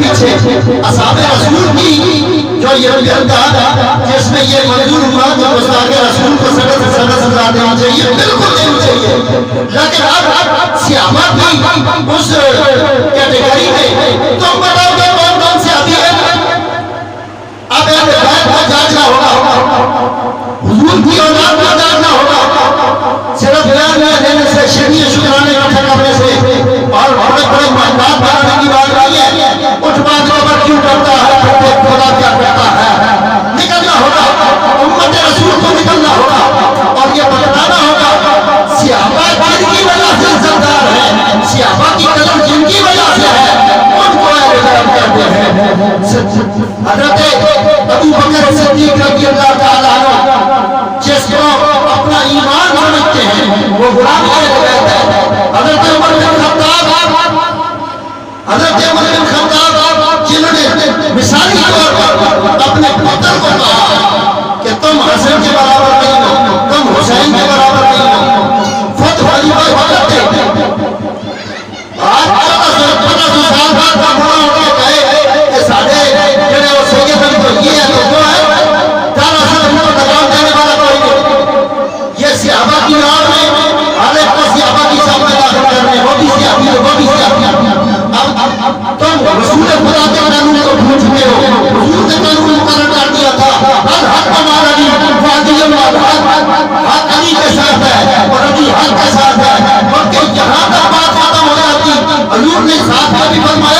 پیچھے اصحاب رسول کی جو یہ تھا جس میں یہ منظور ہوا کہ گستاخ رسول کو سزا سزا دینی چاہیے، بالکل دینی چاہیے، لیکن اب صحابہ کی اس کیٹیگری میں تم بتاؤ کہ کون کون سے ابھی ہیں؟ اب اہل بیت کو جاننا ہوگا، حضور کی اولاد کو جاننا ہوگا، صرف بیان دینے سے شریع شکرانے اکٹھا کرنے سے اور بڑے بڑے مہمات بنانے کی بات نہیں ہے، اٹھ باتوں پر کیوں کرتا ہے، پرتیک خدا کیا کرتا ہے، نکلنا ہوگا، امت رسول کو نکلنا ہوگا اور یہ بتلانا ہوگا صحابہ جن کی وجہ سے سردار ہے، صحابہ کی قدر جن کی وجہ سے ہے، ان کو اہل بیت کہتے ہیں۔ حضرت ابو بکر صدیق رضی اللہ تعالیٰ عنہ جس کو اپنا ایمان سمجھتے ہیں وہ غلام اہل بیت ہے۔ حضرت عمر بن خطاب جنہوں نے مثالی طور پر اپنے پتر کو کہا کہ تم حسن کے برابر نہیں ہو، تم حسین کے برابر نہیں ہو، خود خلیفہ وقت دے آج 15 سال بعد کا بڑا ہوگا کہے کہ سارے جنہیں وہ سید علی کو یہ ہے تو وہ ہے، دراصل ہم کو لگام دینے والا کوئی نہیں۔ یہ صحابہ کی راہ میں ہر ایک کو صحابہ کی سب میں داخل کرنے، وہ بھی صحابی ہے، وہ بھی صحابی ہے۔ اب تم رسول خدا کے قانون کو بھول چکے ہو، حضور نے قانون مقرر کر دیا تھا، الحق ہمارا علی فاضل حق علی کے ساتھ ہے اور علی حق کے ساتھ ہے، اور کہ جہاں تک بات ختم ہو جاتی حضور نے ساتھ میں بھی فرمایا